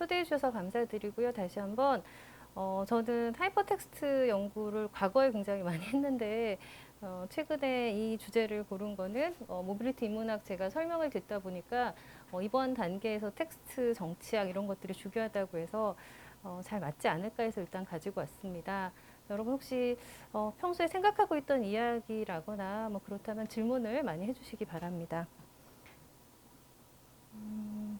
초대해 주셔서 감사드리고요. 다시 한번 저는 하이퍼텍스트 연구를 과거에 굉장히 많이 했는데 최근에 이 주제를 고른 거는 모빌리티 인문학 제가 설명을 듣다 보니까 이번 단계에서 텍스트 정치학 이런 것들이 중요하다고 해서 잘 맞지 않을까 해서 일단 가지고 왔습니다. 여러분 혹시 평소에 생각하고 있던 이야기라거나 뭐 그렇다면 질문을 많이 해주시기 바랍니다.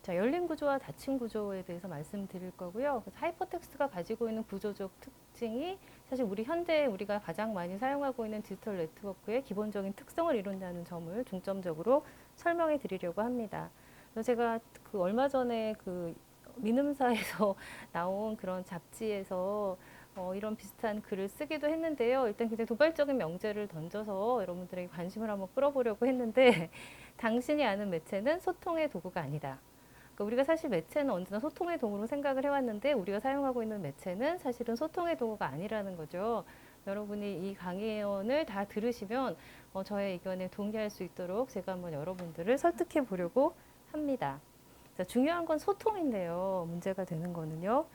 자, 열린 구조와 닫힌 구조에 대해서 말씀드릴 거고요. 그래서 하이퍼텍스트가 가지고 있는 구조적 특징이 사실 우리 현대에 우리가 가장 많이 사용하고 있는 디지털 네트워크의 기본적인 특성을 이룬다는 점을 중점적으로 설명해 드리려고 합니다. 그래서 제가 그 얼마 전에 그 민음사에서 나온 그런 잡지에서 이런 비슷한 글을 쓰기도 했는데요. 일단 굉장히 도발적인 명제를 던져서 여러분들에게 관심을 한번 끌어보려고 했는데 당신이 아는 매체는 소통의 도구가 아니다. 그러니까 우리가 사실 매체는 언제나 소통의 도구로 생각을 해왔는데 우리가 사용하고 있는 매체는 사실은 소통의 도구가 아니라는 거죠. 여러분이 이 강의원을 다 들으시면 저의 의견에 동의할 수 있도록 제가 한번 여러분들을 설득해 보려고 합니다. 자, 중요한 건 소통인데요. 문제가 되는 거는요.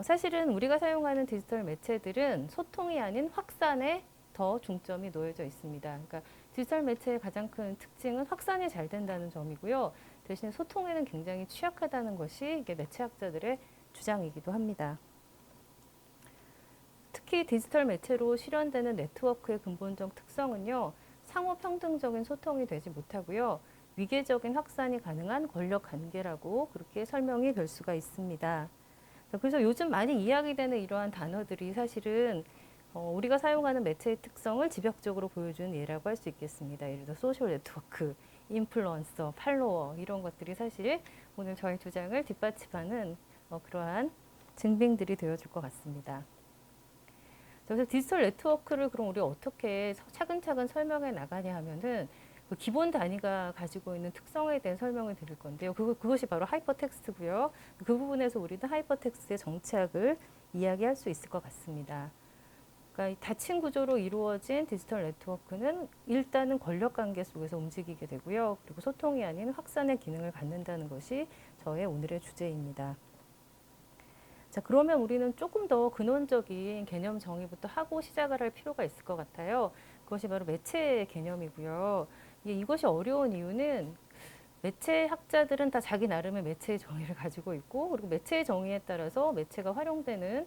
사실은 우리가 사용하는 디지털 매체들은 소통이 아닌 확산에 더 중점이 놓여져 있습니다. 그러니까 디지털 매체의 가장 큰 특징은 확산이 잘 된다는 점이고요. 대신에 소통에는 굉장히 취약하다는 것이 이게 매체학자들의 주장이기도 합니다. 특히 디지털 매체로 실현되는 네트워크의 근본적 특성은요. 상호 평등적인 소통이 되지 못하고요. 위계적인 확산이 가능한 권력 관계라고 그렇게 설명이 될 수가 있습니다. 그래서 요즘 많이 이야기되는 이러한 단어들이 사실은 우리가 사용하는 매체의 특성을 집약적으로 보여주는 예라고 할 수 있겠습니다. 예를 들어 소셜 네트워크, 인플루언서, 팔로워 이런 것들이 사실 오늘 저희 주장을 뒷받침하는 그러한 증빙들이 되어줄 것 같습니다. 그래서 디지털 네트워크를 그럼 우리 어떻게 차근차근 설명해 나가냐 하면은 그 기본 단위가 가지고 있는 특성에 대한 설명을 드릴 건데요. 그것이 바로 하이퍼텍스트고요. 그 부분에서 우리는 하이퍼텍스트의 정치학을 이야기할 수 있을 것 같습니다. 그러니까 닫힌 구조로 이루어진 디지털 네트워크는 일단은 권력관계 속에서 움직이게 되고요. 그리고 소통이 아닌 확산의 기능을 갖는다는 것이 저의 오늘의 주제입니다. 자, 그러면 우리는 조금 더 근원적인 개념 정의부터 하고 시작을 할 필요가 있을 것 같아요. 그것이 바로 매체의 개념이고요. 이것이 어려운 이유는 매체 학자들은 다 자기 나름의 매체의 정의를 가지고 있고, 그리고 매체의 정의에 따라서 매체가 활용되는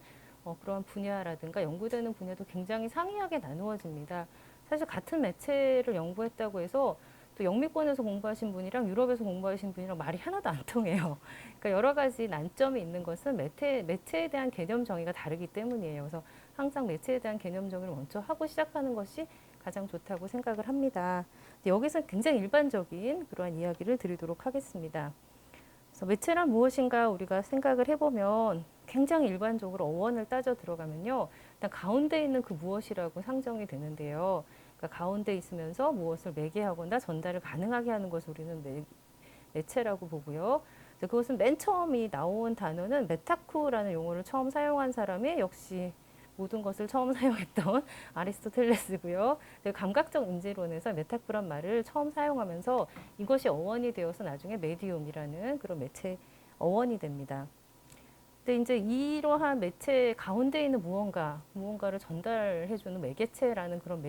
그러한 분야라든가 연구되는 분야도 굉장히 상이하게 나누어집니다. 사실 같은 매체를 연구했다고 해서 또 영미권에서 공부하신 분이랑 유럽에서 공부하신 분이랑 말이 하나도 안 통해요. 그러니까 여러 가지 난점이 있는 것은 매체에 대한 개념 정의가 다르기 때문이에요. 그래서 항상 매체에 대한 개념 정의를 먼저 하고 시작하는 것이 가장 좋다고 생각을 합니다. 여기서 굉장히 일반적인 그러한 이야기를 드리도록 하겠습니다. 그래서 매체란 무엇인가 우리가 생각을 해보면 굉장히 일반적으로 어원을 따져 들어가면요. 일단 가운데 있는 그 무엇이라고 상정이 되는데요. 그러니까 가운데 있으면서 무엇을 매개하거나 전달을 가능하게 하는 것을 우리는 매체라고 보고요. 그것은 맨 처음이 나온 단어는 메타쿠라는 용어를 처음 사용한 사람이 역시 모든 것을 처음 사용했던 아리스토텔레스고요. 감각적 인지론에서 메타쿠란 말을 처음 사용하면서 이것이 어원이 되어서 나중에 메디움이라는 그런 매체 어원이 됩니다. 근데 이제 이러한 매체 가운데 있는 무언가를 전달해주는 매개체라는 그런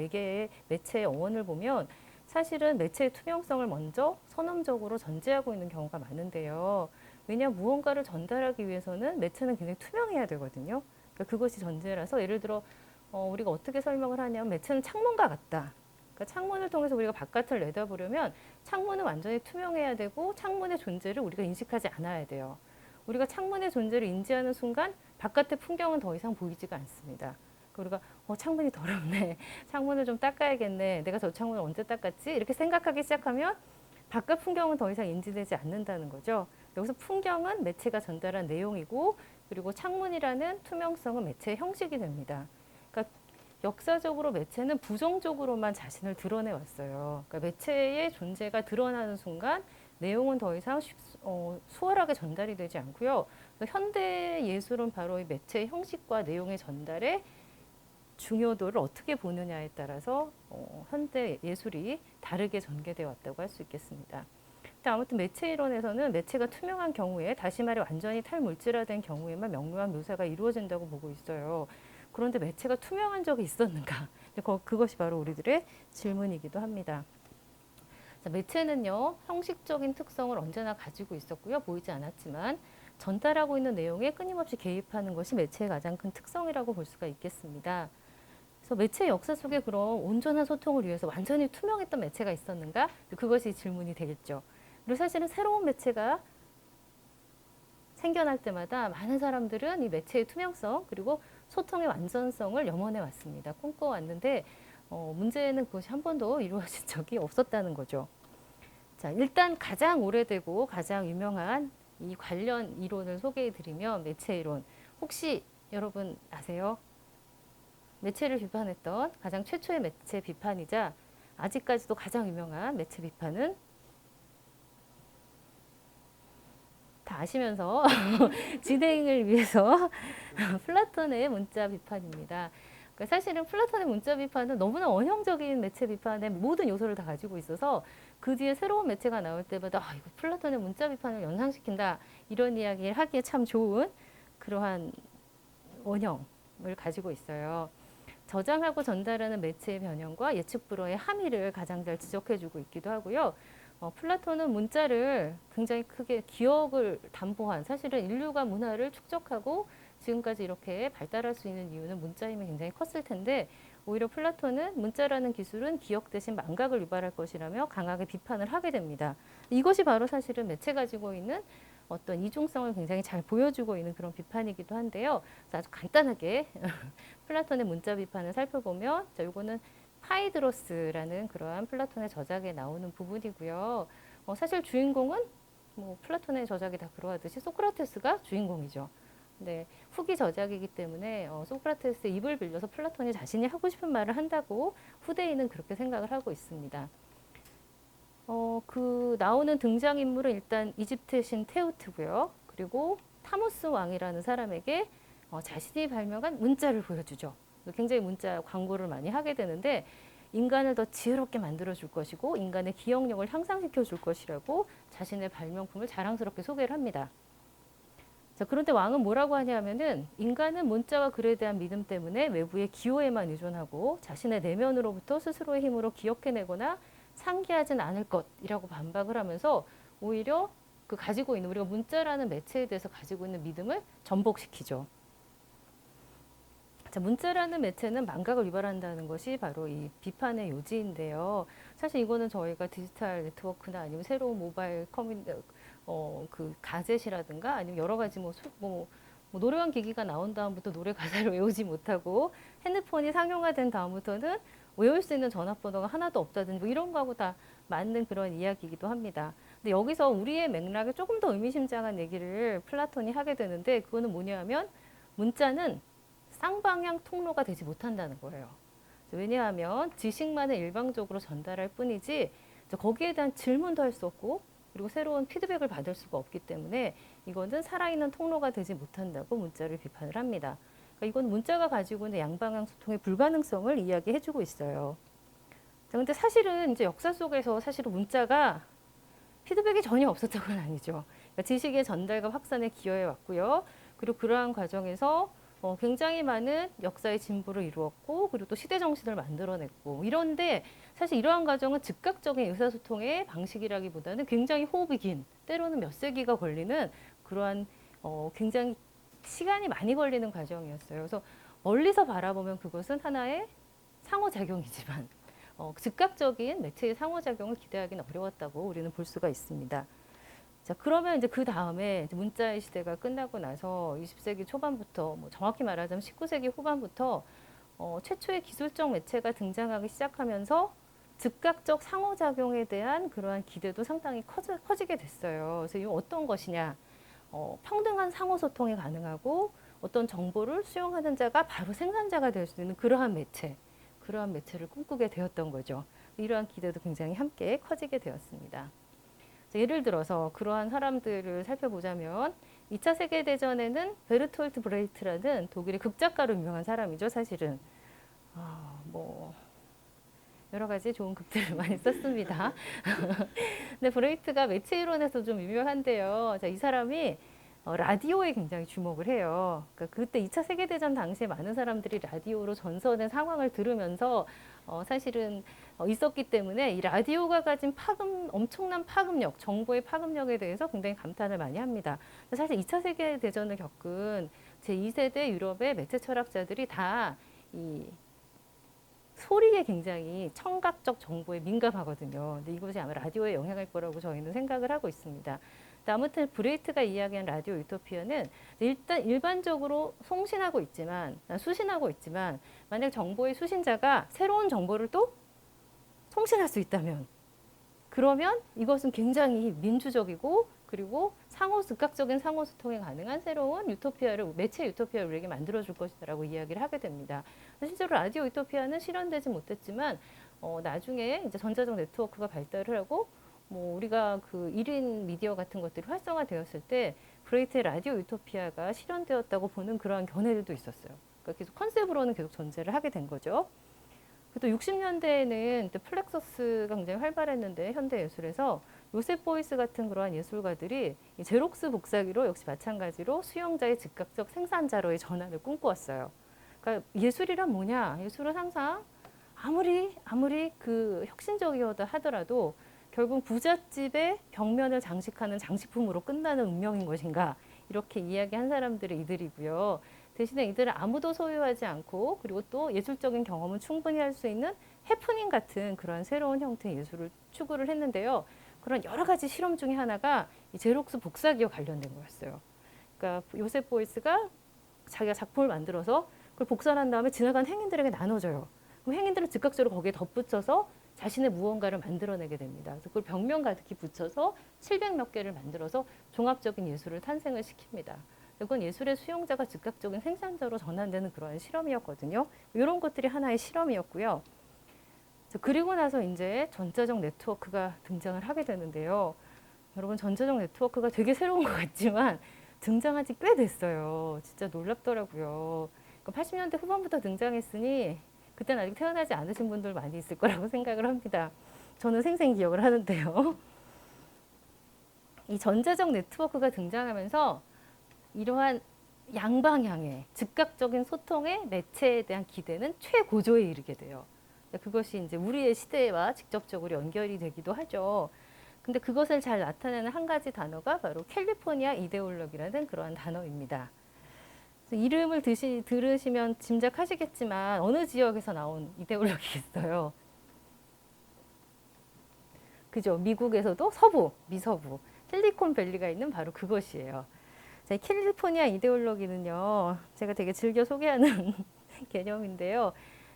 매체의 어원을 보면 사실은 매체의 투명성을 먼저 선언적으로 전제하고 있는 경우가 많은데요. 왜냐 무언가를 전달하기 위해서는 매체는 굉장히 투명해야 되거든요. 그러니까 그것이 전제라서 예를 들어 우리가 어떻게 설명을 하냐면 매체는 창문과 같다. 그러니까 창문을 통해서 우리가 바깥을 내다보려면 창문은 완전히 투명해야 되고 창문의 존재를 우리가 인식하지 않아야 돼요. 우리가 창문의 존재를 인지하는 순간 바깥의 풍경은 더 이상 보이지가 않습니다. 우리가 창문이 더럽네. 창문을 좀 닦아야겠네. 내가 저 창문을 언제 닦았지? 이렇게 생각하기 시작하면 바깥 풍경은 더 이상 인지되지 않는다는 거죠. 여기서 풍경은 매체가 전달한 내용이고 그리고 창문이라는 투명성은 매체의 형식이 됩니다. 그러니까 역사적으로 매체는 부정적으로만 자신을 드러내 왔어요. 그러니까 매체의 존재가 드러나는 순간 내용은 더 이상 수월하게 전달이 되지 않고요. 현대 예술은 바로 이 매체의 형식과 내용의 전달에 중요도를 어떻게 보느냐에 따라서 현대 예술이 다르게 전개되어 왔다고 할 수 있겠습니다. 근데 아무튼 매체 이론에서는 매체가 투명한 경우에, 다시 말해 완전히 탈물질화된 경우에만 명료한 묘사가 이루어진다고 보고 있어요. 그런데 매체가 투명한 적이 있었는가? 그것이 바로 우리들의 질문이기도 합니다. 자, 매체는요, 형식적인 특성을 언제나 가지고 있었고요. 보이지 않았지만 전달하고 있는 내용에 끊임없이 개입하는 것이 매체의 가장 큰 특성이라고 볼 수가 있겠습니다. 그래서 매체의 역사 속에 그럼 온전한 소통을 위해서 완전히 투명했던 매체가 있었는가? 그것이 질문이 되겠죠. 그리고 사실은 새로운 매체가 생겨날 때마다 많은 사람들은 이 매체의 투명성 그리고 소통의 완전성을 염원해 왔습니다. 꿈꿔왔는데 문제는 그것이 한 번도 이루어진 적이 없었다는 거죠. 자, 일단 가장 오래되고 가장 유명한 이 관련 이론을 소개해 드리면 매체 이론. 혹시 여러분 아세요? 매체를 비판했던 가장 최초의 매체 비판이자 아직까지도 가장 유명한 매체 비판은 다 아시면서 진행을 위해서 플라톤의 문자 비판입니다. 그러니까 사실은 플라톤의 문자 비판은 너무나 원형적인 매체 비판의 모든 요소를 다 가지고 있어서 그 뒤에 새로운 매체가 나올 때마다 이거 플라톤의 문자 비판을 연상시킨다 이런 이야기를 하기에 참 좋은 그러한 원형을 가지고 있어요. 저장하고 전달하는 매체의 변형과 예측 불허의 함의를 가장 잘 지적해주고 있기도 하고요. 플라톤은 문자를 굉장히 크게 기억을 담보한, 사실은 인류가 문화를 축적하고 지금까지 이렇게 발달할 수 있는 이유는 문자 힘이 굉장히 컸을 텐데 오히려 플라톤은 문자라는 기술은 기억 대신 망각을 유발할 것이라며 강하게 비판을 하게 됩니다. 이것이 바로 사실은 매체 가지고 있는 어떤 이중성을 굉장히 잘 보여주고 있는 그런 비판이기도 한데요. 아주 간단하게 플라톤의 문자 비판을 살펴보면 이거는 파이드로스라는 그러한 플라톤의 저작에 나오는 부분이고요. 사실 주인공은 플라톤의 저작이 다 그러하듯이 소크라테스가 주인공이죠. 네, 후기 저작이기 때문에 소크라테스의 입을 빌려서 플라톤이 자신이 하고 싶은 말을 한다고 후대인은 그렇게 생각을 하고 있습니다. 그 나오는 등장인물은 일단 이집트의 신 테우트고요. 그리고 타무스 왕이라는 사람에게 자신이 발명한 문자를 보여주죠. 굉장히 문자 광고를 많이 하게 되는데 인간을 더 지혜롭게 만들어 줄 것이고 인간의 기억력을 향상시켜 줄 것이라고 자신의 발명품을 자랑스럽게 소개를 합니다. 자, 그런데 왕은 뭐라고 하냐면은 인간은 문자와 글에 대한 믿음 때문에 외부의 기호에만 의존하고 자신의 내면으로부터 스스로의 힘으로 기억해내거나 상기하진 않을 것이라고 반박을 하면서 오히려 그 가지고 있는 우리가 문자라는 매체에 대해서 가지고 있는 믿음을 전복시키죠. 자, 문자라는 매체는 망각을 유발한다는 것이 바로 이 비판의 요지인데요. 사실 이거는 저희가 디지털 네트워크나 아니면 새로운 모바일 그 가젯이라든가 아니면 여러 가지 노래방 기기가 나온 다음부터 노래 가사를 외우지 못하고 핸드폰이 상용화된 다음부터는 외울 수 있는 전화번호가 하나도 없다든지 이런 거하고 다 맞는 그런 이야기이기도 합니다. 근데 여기서 우리의 맥락에 조금 더 의미심장한 얘기를 플라톤이 하게 되는데 그거는 뭐냐 하면 문자는 쌍방향 통로가 되지 못한다는 거예요. 왜냐하면 지식만을 일방적으로 전달할 뿐이지 거기에 대한 질문도 할 수 없고 그리고 새로운 피드백을 받을 수가 없기 때문에 이거는 살아있는 통로가 되지 못한다고 문자를 비판을 합니다. 그러니까 이건 문자가 가지고 있는 양방향 소통의 불가능성을 이야기해주고 있어요. 그런데 사실은 이제 역사 속에서 사실은 문자가 피드백이 전혀 없었던 건 아니죠. 그러니까 지식의 전달과 확산에 기여해 왔고요. 그리고 그러한 과정에서 굉장히 많은 역사의 진보를 이루었고 그리고 또 시대 정신을 만들어냈고 이런데 사실 이러한 과정은 즉각적인 의사소통의 방식이라기보다는 굉장히 호흡이 긴 때로는 몇 세기가 걸리는 그러한 굉장히 시간이 많이 걸리는 과정이었어요. 그래서 멀리서 바라보면 그것은 하나의 상호작용이지만 즉각적인 매체의 상호작용을 기대하기는 어려웠다고 우리는 볼 수가 있습니다. 자, 그러면 이제 그 다음에 문자의 시대가 끝나고 나서 20세기 초반부터, 정확히 말하자면 19세기 후반부터 최초의 기술적 매체가 등장하기 시작하면서 즉각적 상호작용에 대한 그러한 기대도 상당히 커지게 됐어요. 그래서 이건 어떤 것이냐? 평등한 상호소통이 가능하고 어떤 정보를 수용하는 자가 바로 생산자가 될 수 있는 그러한 매체를 꿈꾸게 되었던 거죠. 이러한 기대도 굉장히 함께 커지게 되었습니다. 예를 들어서 그러한 사람들을 살펴보자면 2차 세계대전에는 베르톨트 브레이트라는 독일의 극작가로 유명한 사람이죠. 사실은 여러 가지 좋은 극들을 많이 썼습니다. 근데 브레이트가 매체 이론에서 좀 유명한데요. 자, 이 사람이 라디오에 굉장히 주목을 해요. 그러니까 그때 2차 세계대전 당시에 많은 사람들이 라디오로 전선의 상황을 들으면서 사실은 있었기 때문에 이 라디오가 가진 엄청난 파급력, 정보의 파급력에 대해서 굉장히 감탄을 많이 합니다. 사실 2차 세계대전을 겪은 제2세대 유럽의 매체 철학자들이 다 이 소리에 굉장히 청각적 정보에 민감하거든요. 근데 이것이 아마 라디오에 영향일 거라고 저희는 생각을 하고 있습니다. 아무튼 브레이트가 이야기한 라디오 유토피아는 일단 일반적으로 수신하고 있지만 만약 정보의 수신자가 새로운 정보를 또 송신할 수 있다면 그러면 이것은 굉장히 민주적이고 그리고 즉각적인 상호소통이 가능한 새로운 매체 유토피아를 우리에게 만들어줄 것이라고 이야기를 하게 됩니다. 실제로 라디오 유토피아는 실현되지 못했지만 나중에 이제 전자적 네트워크가 발달을 하고 우리가 그 1인 미디어 같은 것들이 활성화되었을 때 브레이트의 라디오 유토피아가 실현되었다고 보는 그러한 견해들도 있었어요. 그러니까 계속 컨셉으로는 계속 존재를 하게 된 거죠. 또 60년대에는 플렉서스가 굉장히 활발했는데 현대 예술에서 요셉 보이스 같은 그러한 예술가들이 제록스 복사기로 역시 마찬가지로 수용자의 즉각적 생산자로의 전환을 꿈꾸었어요. 그러니까 예술이란 뭐냐? 예술은 항상 아무리 그 혁신적이었다 하더라도 결국 부잣집의 벽면을 장식하는 장식품으로 끝나는 운명인 것인가? 이렇게 이야기한 사람들이 이들이고요. 대신에 이들은 아무도 소유하지 않고 그리고 또 예술적인 경험은 충분히 할 수 있는 해프닝 같은 그런 새로운 형태의 예술을 추구를 했는데요. 그런 여러 가지 실험 중에 하나가 이 제록스 복사기와 관련된 거였어요. 그러니까 요셉 보이스가 자기가 작품을 만들어서 그걸 복사한 다음에 지나간 행인들에게 나눠줘요. 그럼 행인들은 즉각적으로 거기에 덧붙여서 자신의 무언가를 만들어내게 됩니다. 그래서 그걸 벽면 가득히 붙여서 700몇 개를 만들어서 종합적인 예술을 탄생을 시킵니다. 이건 예술의 수용자가 즉각적인 생산자로 전환되는 그러한 실험이었거든요. 이런 것들이 하나의 실험이었고요. 그리고 나서 이제 전자적 네트워크가 등장을 하게 되는데요. 여러분 전자적 네트워크가 되게 새로운 것 같지만 등장한 지 꽤 됐어요. 진짜 놀랍더라고요. 80년대 후반부터 등장했으니 그때는 아직 태어나지 않으신 분들 많이 있을 거라고 생각을 합니다. 저는 생생 기억을 하는데요. 이 전자적 네트워크가 등장하면서 이러한 양방향의 즉각적인 소통의 매체에 대한 기대는 최고조에 이르게 돼요. 그것이 이제 우리의 시대와 직접적으로 연결이 되기도 하죠. 근데 그것을 잘 나타내는 한 가지 단어가 바로 캘리포니아 이데올로기라는 그러한 단어입니다. 이름을 들으시면 짐작하시겠지만 어느 지역에서 나온 이데올로기겠어요. 그죠? 미국에서도 미서부, 실리콘밸리가 있는 바로 그것이에요. 캘리포니아 이데올로기는요, 제가 되게 즐겨 소개하는 개념인데요.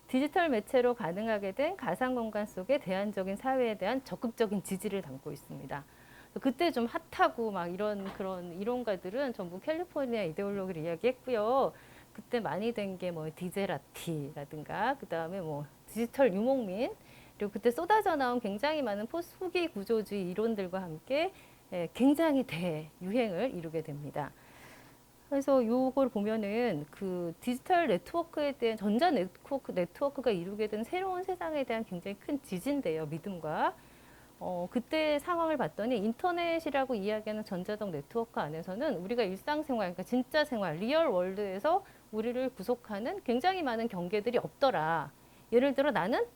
디지털 매체로 가능하게 된 가상 공간 속의 대안적인 사회에 대한 적극적인 지지를 담고 있습니다. 그때 좀 핫하고 막 이런 그런 이론가들은 전부 캘리포니아 이데올로기를 이야기했고요. 그때 많이 된 게 뭐 디제라티라든가 그 다음에 뭐 디지털 유목민 그리고 그때 쏟아져 나온 굉장히 많은 후기 구조주의 이론들과 함께 굉장히 대유행을 이루게 됩니다. 그래서 요걸 보면은 그 디지털 네트워크에 대한 전자 네트워크가 이루게 된 새로운 세상에 대한 굉장히 큰 지진대요. 믿음과. 그때 상황을 봤더니 인터넷이라고 이야기하는 전자적 네트워크 안에서는 우리가 일상생활, 그러니까 진짜 생활, 리얼 월드에서 우리를 구속하는 굉장히 많은 경계들이 없더라. 예를 들어 나는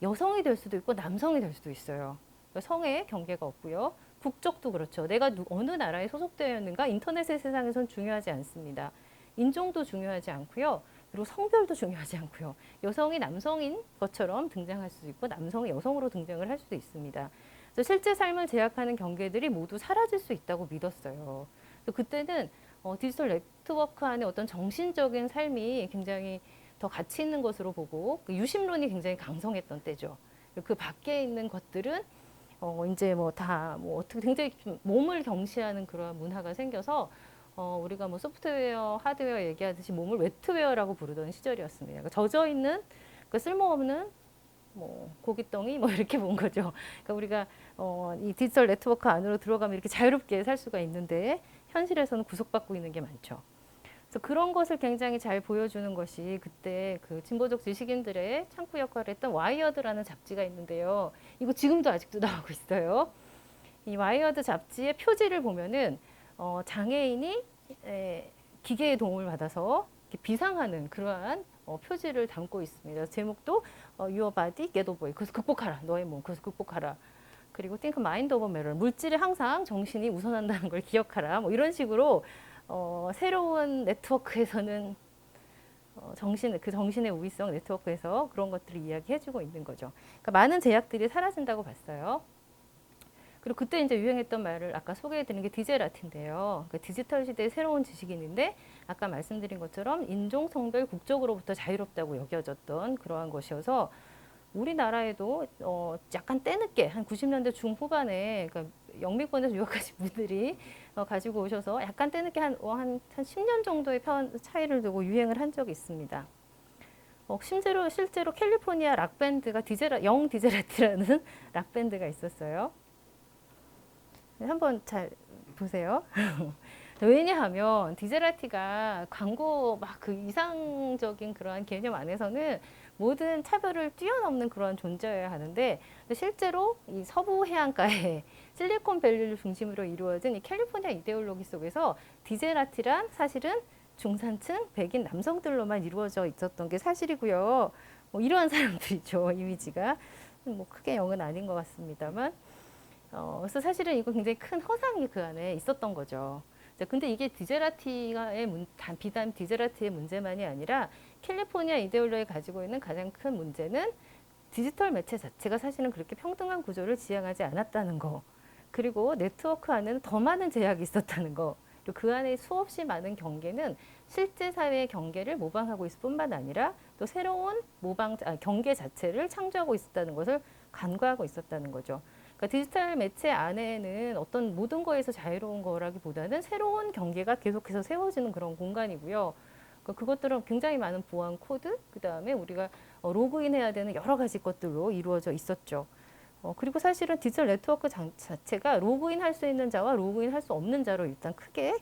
여성이 될 수도 있고 남성이 될 수도 있어요. 그러니까 성의 경계가 없고요. 국적도 그렇죠. 내가 어느 나라에 소속되어 있는가 인터넷의 세상에선 중요하지 않습니다. 인종도 중요하지 않고요. 그리고 성별도 중요하지 않고요. 여성이 남성인 것처럼 등장할 수도 있고 남성이 여성으로 등장을 할 수도 있습니다. 그래서 실제 삶을 제약하는 경계들이 모두 사라질 수 있다고 믿었어요. 그때는 디지털 네트워크 안에 어떤 정신적인 삶이 굉장히 더 가치 있는 것으로 보고 그 유심론이 굉장히 강성했던 때죠. 그 밖에 있는 것들은 이제 뭐 어떻게 굉장히 좀 몸을 경시하는 그런 문화가 생겨서 우리가 뭐 소프트웨어, 하드웨어 얘기하듯이 몸을 웨트웨어라고 부르던 시절이었습니다. 그러니까 젖어 있는 그 쓸모없는 뭐 고깃덩이 뭐 이렇게 본 거죠. 그러니까 우리가 이 디지털 네트워크 안으로 들어가면 이렇게 자유롭게 살 수가 있는데 현실에서는 구속받고 있는 게 많죠. 그래서 그런 것을 굉장히 잘 보여주는 것이 그때 그 진보적 지식인들의 창구 역할을 했던 와이어드라는 잡지가 있는데요. 이거 지금도 아직도 나오고 있어요. 이 와이어드 잡지의 표지를 보면은 장애인이 기계의 도움을 받아서 비상하는 그러한 표지를 담고 있습니다. 제목도 Your Body Get Over It. 그래서 극복하라. 너의 몸. 그래서 극복하라. 그리고 Think Mind Over Matter. 물질에 항상 정신이 우선한다는 걸 기억하라. 뭐 이런 식으로 새로운 네트워크에서는 그 정신의 우위성 네트워크에서 그런 것들을 이야기해주고 있는 거죠. 그러니까 많은 제약들이 사라진다고 봤어요. 그리고 그때 이제 유행했던 말을 아까 소개해드린 게 디제라티인데요. 그러니까 디지털 시대의 새로운 지식인인데 아까 말씀드린 것처럼 인종, 성별, 국적으로부터 자유롭다고 여겨졌던 그러한 것이어서 우리나라에도 약간 때늦게 한 90년대 중후반에 그러니까 영미권에서 유학하신 분들이 가지고 오셔서 약간 때늦게 한 10년 정도의 차이를 두고 유행을 한 적이 있습니다. 실제로 캘리포니아 락밴드가 영 디제라티라는 락밴드가 있었어요. 한번 잘 보세요. 왜냐하면 디제라티가 광고 막 그 이상적인 그러한 개념 안에서는 모든 차별을 뛰어넘는 그런 존재여야 하는데 실제로 이 서부 해안가에 실리콘밸리를 중심으로 이루어진 이 캘리포니아 이데올로기 속에서 디제라티란 사실은 중산층 백인 남성들로만 이루어져 있었던 게 사실이고요. 뭐 이러한 사람들이죠. 이미지가 뭐 크게 영은 아닌 것 같습니다만. 그래서 사실은 이거 굉장히 큰 허상이 그 안에 있었던 거죠. 근데 이게 비단 디제라티의 문제만이 아니라 캘리포니아 이데올로기가 가지고 있는 가장 큰 문제는 디지털 매체 자체가 사실은 그렇게 평등한 구조를 지향하지 않았다는 거. 그리고 네트워크 안에는 더 많은 제약이 있었다는 거. 그리고 그 안에 수없이 많은 경계는 실제 사회의 경계를 모방하고 있을 뿐만 아니라 또 새로운 경계 자체를 창조하고 있었다는 것을 간과하고 있었다는 거죠. 그러니까 디지털 매체 안에는 어떤 모든 거에서 자유로운 거라기보다는 새로운 경계가 계속해서 세워지는 그런 공간이고요. 그러니까 그것들은 굉장히 많은 보안 코드, 그 다음에 우리가 로그인해야 되는 여러 가지 것들로 이루어져 있었죠. 그리고 사실은 디지털 네트워크 자체가 로그인 할 수 있는 자와 로그인 할 수 없는 자로 일단 크게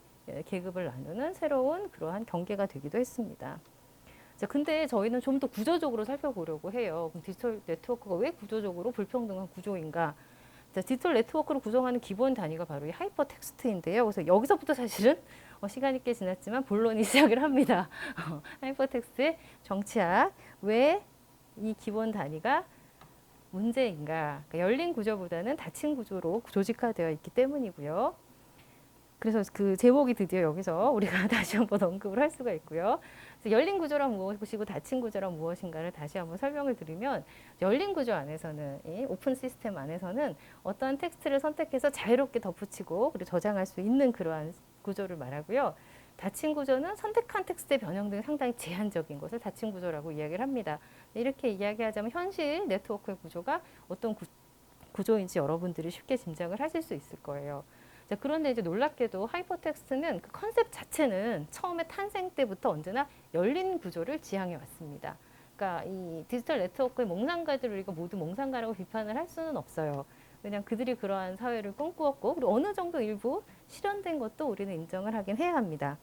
계급을 나누는 새로운 그러한 경계가 되기도 했습니다. 자, 근데 저희는 좀 더 구조적으로 살펴보려고 해요. 그럼 디지털 네트워크가 왜 구조적으로 불평등한 구조인가? 자, 디지털 네트워크를 구성하는 기본 단위가 바로 이 하이퍼 텍스트인데요. 그래서 여기서부터 사실은 시간이 꽤 지났지만 본론이 시작을 합니다. 하이퍼 텍스트의 정치학. 왜 이 기본 단위가 문제인가? 그러니까 열린 구조보다는 닫힌 구조로 조직화되어 있기 때문이고요. 그래서 그 제목이 드디어 여기서 우리가 다시 한번 언급을 할 수가 있고요. 열린 구조란 무엇이고 닫힌 구조란 무엇인가를 다시 한번 설명을 드리면 열린 구조 안에서는 이 오픈 시스템 안에서는 어떠한 텍스트를 선택해서 자유롭게 덧붙이고 그리고 저장할 수 있는 그러한 구조를 말하고요. 닫힌 구조는 선택한 텍스트의 변형 등이 상당히 제한적인 것을 닫힌 구조라고 이야기를 합니다. 이렇게 이야기하자면 현실 네트워크의 구조가 어떤 구조인지 여러분들이 쉽게 짐작을 하실 수 있을 거예요. 자, 그런데 이제 놀랍게도 하이퍼텍스트는 그 컨셉 자체는 처음에 탄생 때부터 언제나 열린 구조를 지향해 왔습니다. 그러니까 이 디지털 네트워크의 몽상가들을 우리가 모두 몽상가라고 비판을 할 수는 없어요. 왜냐하면 그들이 그러한 사회를 꿈꾸었고 그리고 어느 정도 일부 실현된 것도 우리는 인정을 하긴 해야 합니다.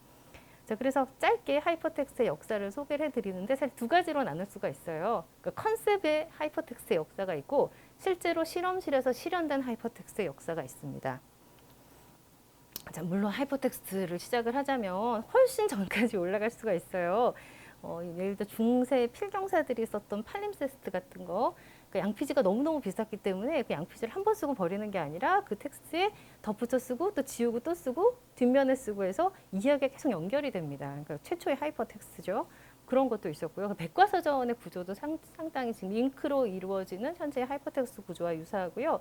자, 그래서 짧게 하이퍼텍스트의 역사를 소개를 해드리는데 사실 두 가지로 나눌 수가 있어요. 그러니까 컨셉의 하이퍼텍스트의 역사가 있고 실제로 실험실에서 실현된 하이퍼텍스트의 역사가 있습니다. 자, 물론 하이퍼텍스트를 시작을 하자면 훨씬 전까지 올라갈 수가 있어요. 예를 들어 중세 필경사들이 썼던 팔림세스트 같은 거, 그 양피지가 너무너무 비쌌기 때문에 그 양피지를 한 번 쓰고 버리는 게 아니라 그 텍스트에 덧붙여 쓰고 또 지우고 또 쓰고 뒷면에 쓰고 해서 이야기가 계속 연결이 됩니다. 그러니까 최초의 하이퍼텍스트죠. 그런 것도 있었고요. 백과사전의 구조도 상당히 지금 링크로 이루어지는 현재의 하이퍼텍스트 구조와 유사하고요.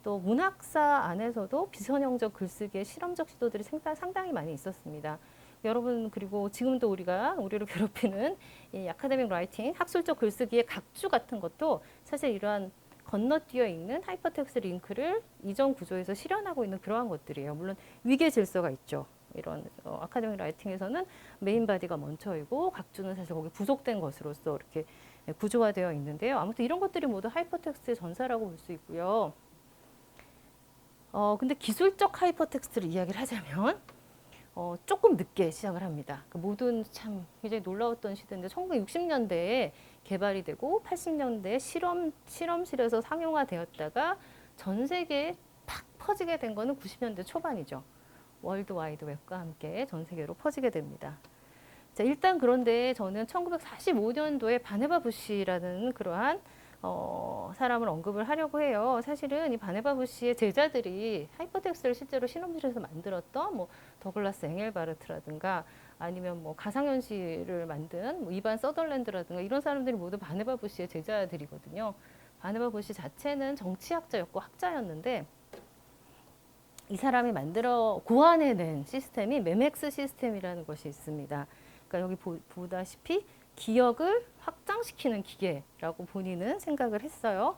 또 문학사 안에서도 비선형적 글쓰기의 실험적 시도들이 상당히 많이 있었습니다. 여러분 그리고 지금도 우리를 괴롭히는 이 아카데믹 라이팅, 학술적 글쓰기의 각주 같은 것도 사실 이러한 건너뛰어 있는 하이퍼텍스트 링크를 이전 구조에서 실현하고 있는 그러한 것들이에요. 물론 위계 질서가 있죠. 이런 아카데믹 라이팅에서는 메인 바디가 먼저이고 각주는 사실 거기 부속된 것으로서 이렇게 구조화되어 있는데요. 아무튼 이런 것들이 모두 하이퍼텍스트의 전사라고 볼 수 있고요. 근데 기술적 하이퍼텍스트를 이야기를 하자면 조금 늦게 시작을 합니다. 그 모든 참 굉장히 놀라웠던 시대인데 1960년대에 개발이 되고 80년대에 실험실에서 상용화되었다가 전 세계에 팍 퍼지게 된 거는 90년대 초반이죠. 월드 와이드 웹과 함께 전 세계로 퍼지게 됩니다. 자, 일단 그런데 저는 1945년도에 바네바 부시라는 그러한 사람을 언급을 하려고 해요. 사실은 이 바네바 부시의 제자들이 하이퍼텍스트를 실제로 실험실에서 만들었던 뭐 더글라스 엥겔바르트라든가 아니면 뭐 가상현실을 만든 뭐 이반 서덜랜드라든가 이런 사람들이 모두 바네바 부시의 제자들이거든요. 바네바 부시 자체는 정치학자였고 학자였는데 이 사람이 고안해낸 시스템이 메맥스 시스템이라는 것이 있습니다. 그러니까 여기 보다시피 기억을 확장시키는 기계라고 본인은 생각을 했어요.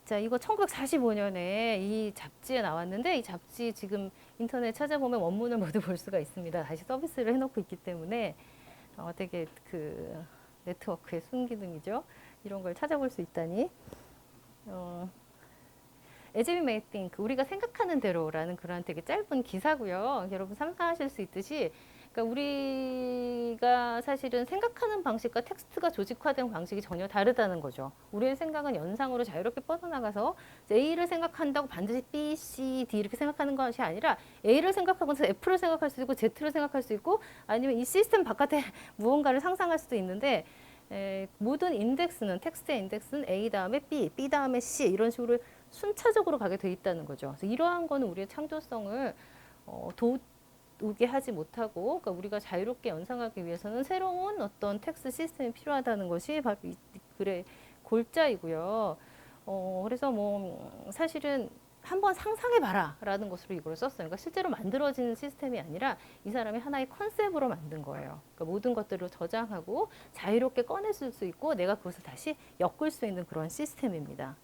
자, 이거 1945년에 이 잡지에 나왔는데 이 잡지 지금 인터넷 찾아보면 원문을 모두 볼 수가 있습니다. 다시 서비스를 해놓고 있기 때문에 되게 그 네트워크의 순기능이죠. 이런 걸 찾아볼 수 있다니. As we may think, 우리가 생각하는 대로라는 그런 되게 짧은 기사고요. 여러분 상상하실 수 있듯이 그러니까 우리가 사실은 생각하는 방식과 텍스트가 조직화된 방식이 전혀 다르다는 거죠. 우리의 생각은 연상으로 자유롭게 뻗어나가서 A를 생각한다고 반드시 B, C, D 이렇게 생각하는 것이 아니라 A를 생각하고서 F를 생각할 수 있고 Z를 생각할 수 있고 아니면 이 시스템 바깥에 무언가를 상상할 수도 있는데 모든 인덱스는 텍스트의 인덱스는 A 다음에 B, B 다음에 C 이런 식으로 순차적으로 가게 돼 있다는 거죠. 그래서 이러한 거는 우리의 창조성을 도우게 하지 못하고, 그러니까 우리가 자유롭게 연상하기 위해서는 새로운 어떤 텍스트 시스템이 필요하다는 것이 바로 이 글의 골자이고요. 그래서 뭐 사실은 한번 상상해봐라 라는 것으로 이걸 썼어요. 그러니까 실제로 만들어지는 시스템이 아니라 이 사람이 하나의 컨셉으로 만든 거예요. 그러니까 모든 것들을 저장하고 자유롭게 꺼내줄 수 있고 내가 그것을 다시 엮을 수 있는 그런 시스템입니다.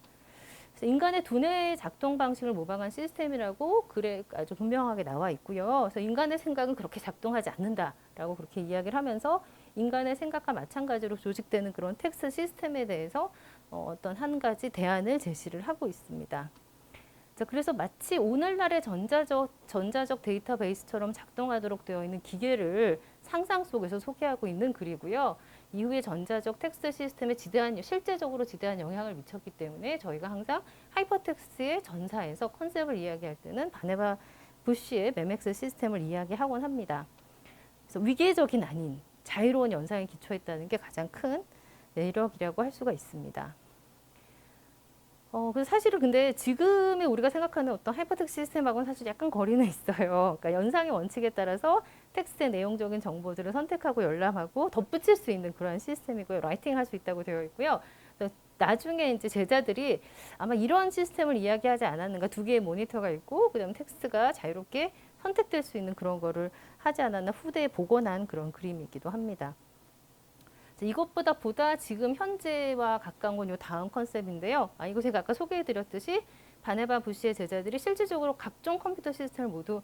그래서 인간의 두뇌의 작동 방식을 모방한 시스템이라고 글에 아주 분명하게 나와 있고요. 그래서 인간의 생각은 그렇게 작동하지 않는다라고 그렇게 이야기를 하면서 인간의 생각과 마찬가지로 조직되는 그런 텍스트 시스템에 대해서 어떤 한 가지 대안을 제시를 하고 있습니다. 자, 그래서 마치 오늘날의 전자적 데이터베이스처럼 작동하도록 되어 있는 기계를 상상 속에서 소개하고 있는 글이고요. 이후에 전자적 텍스트 시스템에 실제적으로 지대한 영향을 미쳤기 때문에 저희가 항상 하이퍼텍스트의 전사에서 컨셉을 이야기할 때는 바네바 부시의 메맥스 시스템을 이야기하곤 합니다. 그래서 위계적인 아닌 자유로운 연상에 기초했다는 게 가장 큰 매력이라고 할 수가 있습니다. 그래서 사실은 근데 지금의 우리가 생각하는 어떤 하이퍼텍스트 시스템하고는 사실 약간 거리는 있어요. 그러니까 연상의 원칙에 따라서 텍스트의 내용적인 정보들을 선택하고 열람하고 덧붙일 수 있는 그런 시스템이고요. 라이팅할 수 있다고 되어 있고요. 나중에 이제 제자들이 아마 이런 시스템을 이야기하지 않았는가, 두 개의 모니터가 있고 그다음 텍스트가 자유롭게 선택될 수 있는 그런 거를 하지 않았나 후대에 복원한 그런 그림이기도 합니다. 이것보다 지금 현재와 가까운 건 요 다음 컨셉인데요. 이거 제가 아까 소개해드렸듯이 바네바 부시의 제자들이 실질적으로 각종 컴퓨터 시스템을 모두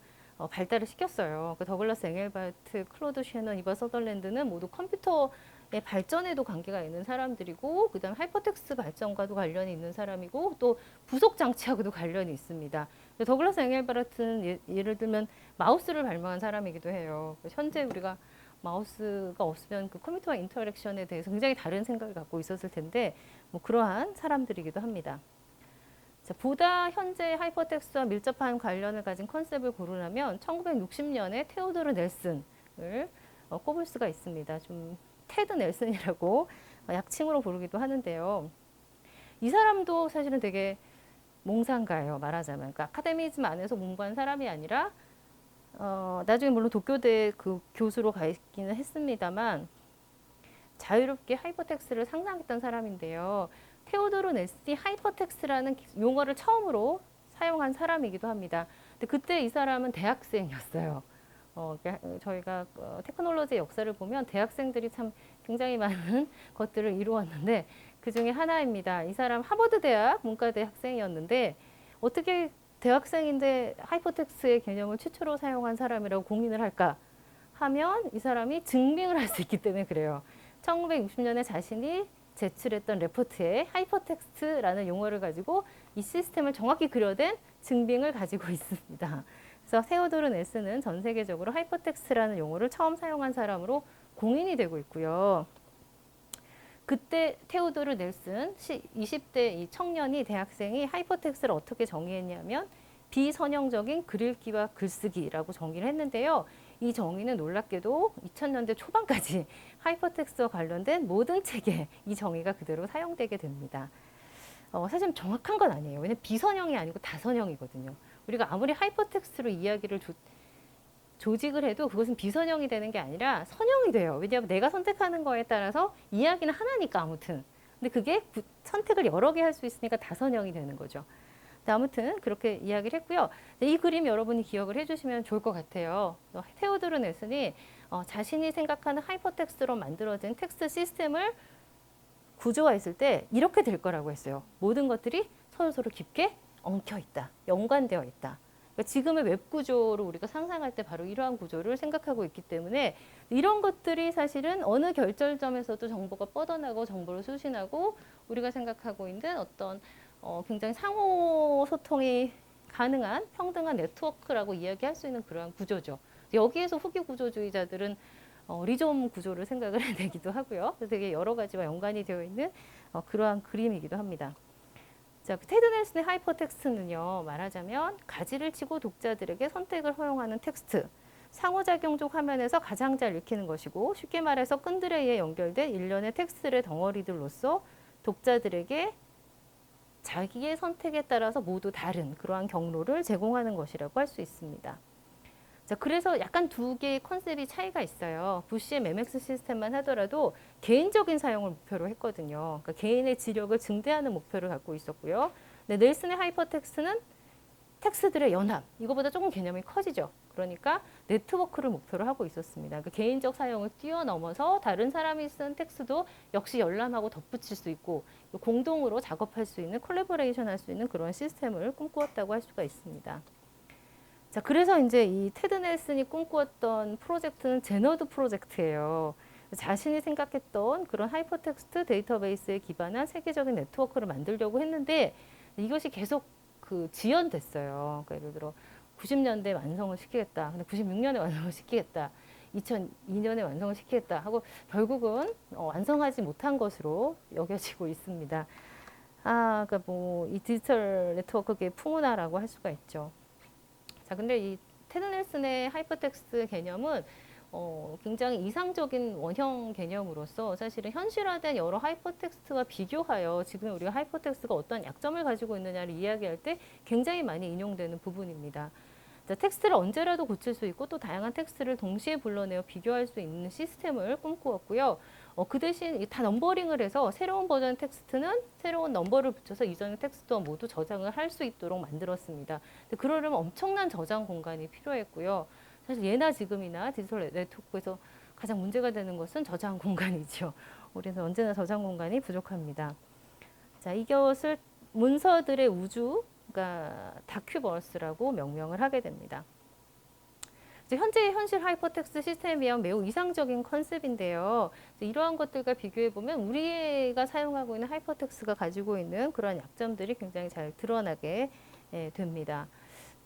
발달을 시켰어요. 그 더글라스 엥겔바르트, 클로드 셰넌, 이바 서덜랜드는 모두 컴퓨터의 발전에도 관계가 있는 사람들이고 그다음 하이퍼텍스트 발전과도 관련이 있는 사람이고 또 부속 장치하고도 관련이 있습니다. 더글라스 엥겔바르트는 예를 들면 마우스를 발명한 사람이기도 해요. 현재 우리가 마우스가 없으면 그 컴퓨터와 인터랙션에 대해서 굉장히 다른 생각을 갖고 있었을 텐데 뭐 그러한 사람들이기도 합니다. 자, 보다 현재 하이퍼텍스트와 밀접한 관련을 가진 컨셉을 고르려면 1960년에 테오도르 넬슨을 꼽을 수가 있습니다. 좀 테드 넬슨이라고 약칭으로 부르기도 하는데요. 이 사람도 사실은 되게 몽상가예요. 말하자면. 그러니까 아카데미즘 안에서 공부한 사람이 아니라 나중에 물론 도쿄대 그 교수로 가 있기는 했습니다만 자유롭게 하이퍼텍스트를 상상했던 사람인데요. 테오도르 넬슨이 하이퍼텍스트라는 용어를 처음으로 사용한 사람이기도 합니다. 근데 그때 이 사람은 대학생이었어요. 저희가 테크놀로지의 역사를 보면 대학생들이 참 굉장히 많은 것들을 이루었는데 그 중에 하나입니다. 이 사람 하버드 대학 문과대 학생이었는데 어떻게 대학생인데 하이퍼텍스트의 개념을 최초로 사용한 사람이라고 공인을 할까 하면 이 사람이 증명을 할 수 있기 때문에 그래요. 1960년에 자신이 제출했던 레포트에 하이퍼텍스트라는 용어를 가지고 이 시스템을 정확히 그려낸 증빙을 가지고 있습니다. 그래서 테오도르 넬슨은 전 세계적으로 하이퍼텍스트라는 용어를 처음 사용한 사람으로 공인이 되고 있고요. 그때 테오도르 넬슨 20대 이 청년이 대학생이 하이퍼텍스트를 어떻게 정의했냐면 비선형적인 글읽기와 글쓰기라고 정의를 했는데요. 이 정의는 놀랍게도 2000년대 초반까지 하이퍼텍스트와 관련된 모든 책에 이 정의가 그대로 사용되게 됩니다. 사실 정확한 건 아니에요. 왜냐하면 비선형이 아니고 다선형이거든요. 우리가 아무리 하이퍼텍스트로 이야기를 조직을 해도 그것은 비선형이 되는 게 아니라 선형이 돼요. 왜냐하면 내가 선택하는 거에 따라서 이야기는 하나니까 아무튼. 근데 그게 선택을 여러 개 할 수 있으니까 다선형이 되는 거죠. 아무튼 그렇게 이야기를 했고요. 이 그림 여러분이 기억을 해주시면 좋을 것 같아요. 테오도르 넬슨이 자신이 생각하는 하이퍼텍스트로 만들어진 텍스트 시스템을 구조화했을 때 이렇게 될 거라고 했어요. 모든 것들이 서로 깊게 엉켜 있다. 연관되어 있다. 그러니까 지금의 웹 구조를 우리가 상상할 때 바로 이러한 구조를 생각하고 있기 때문에 이런 것들이 사실은 어느 결절점에서도 정보가 뻗어나고 정보를 수신하고 우리가 생각하고 있는 어떤 굉장히 상호 소통이 가능한 평등한 네트워크라고 이야기할 수 있는 그러한 구조죠. 여기에서 후기 구조주의자들은 리좀 구조를 생각을 해내기도 하고요. 되게 여러 가지와 연관이 되어 있는 그러한 그림이기도 합니다. 자, 테드 넬슨의 하이퍼텍스트는요, 말하자면 가지를 치고 독자들에게 선택을 허용하는 텍스트, 상호작용적 화면에서 가장 잘 읽히는 것이고, 쉽게 말해서 끈들에 의해 연결된 일련의 텍스트의 덩어리들로서 독자들에게 자기의 선택에 따라서 모두 다른 그러한 경로를 제공하는 것이라고 할 수 있습니다. 자, 그래서 약간 두 개의 컨셉이 차이가 있어요. 부시의 메맥스 시스템만 하더라도 개인적인 사용을 목표로 했거든요. 그러니까 개인의 지력을 증대하는 목표를 갖고 있었고요. 근데 넬슨의 하이퍼텍스트는 텍스트들의 연합, 이거보다 조금 개념이 커지죠. 그러니까 네트워크를 목표로 하고 있었습니다. 그 개인적 사용을 뛰어넘어서 다른 사람이 쓴 텍스트도 역시 열람하고 덧붙일 수 있고 공동으로 작업할 수 있는 콜라보레이션 할 수 있는 그런 시스템을 꿈꾸었다고 할 수가 있습니다. 자, 그래서 이제 이 테드 넬슨이 꿈꾸었던 프로젝트는 제너드 프로젝트예요. 자신이 생각했던 그런 하이퍼텍스트 데이터베이스에 기반한 세계적인 네트워크를 만들려고 했는데 이것이 계속 지연됐어요. 그러니까 예를 들어 90년대 완성을 시키겠다. 근데 96년에 완성을 시키겠다. 2002년에 완성을 시키겠다 하고 결국은 완성하지 못한 것으로 여겨지고 있습니다. 그러니까 뭐 이 디지털 네트워크계의 풍운하라고 할 수가 있죠. 자, 근데 이 테드 넬슨의 하이퍼텍스트 개념은 굉장히 이상적인 원형 개념으로서 사실은 현실화된 여러 하이퍼텍스트와 비교하여 지금 우리가 하이퍼텍스트가 어떤 약점을 가지고 있느냐를 이야기할 때 굉장히 많이 인용되는 부분입니다. 자, 텍스트를 언제라도 고칠 수 있고 또 다양한 텍스트를 동시에 불러내어 비교할 수 있는 시스템을 꿈꾸었고요. 그 대신 다 넘버링을 해서 새로운 버전 텍스트는 새로운 넘버를 붙여서 이전의 텍스트와 모두 저장을 할 수 있도록 만들었습니다. 그러려면 엄청난 저장 공간이 필요했고요. 사실 예나 지금이나 디지털 네트워크에서 가장 문제가 되는 것은 저장 공간이죠. 우리는 언제나 저장 공간이 부족합니다. 자, 이것을 문서들의 우주, 그러니까 다큐버스라고 명명을 하게 됩니다. 현재 현실 하이퍼텍스트 시스템에 비하면 매우 이상적인 컨셉인데요. 이러한 것들과 비교해 보면 우리가 사용하고 있는 하이퍼텍스트가 가지고 있는 그러한 약점들이 굉장히 잘 드러나게 됩니다.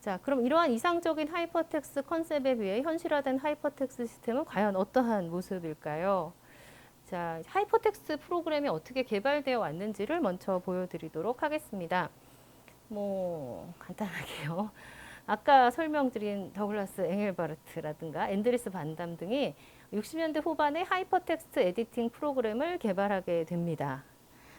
자, 그럼 이러한 이상적인 하이퍼텍스트 컨셉에 비해 현실화된 하이퍼텍스트 시스템은 과연 어떠한 모습일까요? 자, 하이퍼텍스트 프로그램이 어떻게 개발되어 왔는지를 먼저 보여드리도록 하겠습니다. 간단하게요. 아까 설명드린 더글라스 앵겔바르트라든가 앤드리스 반담 등이 60년대 후반에 하이퍼텍스트 에디팅 프로그램을 개발하게 됩니다.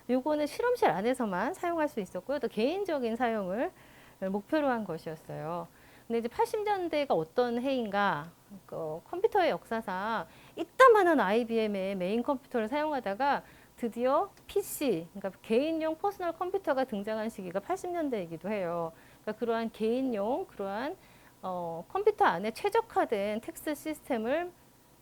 요거는 실험실 안에서만 사용할 수 있었고요. 또 개인적인 사용을 목표로 한 것이었어요. 근데 이제 80년대가 어떤 해인가, 컴퓨터의 역사상 이따만한 IBM의 메인 컴퓨터를 사용하다가 드디어 PC, 그러니까 개인용 퍼스널 컴퓨터가 등장한 시기가 80년대이기도 해요. 그러니까 그러한 개인용, 그러한 컴퓨터 안에 최적화된 텍스트 시스템을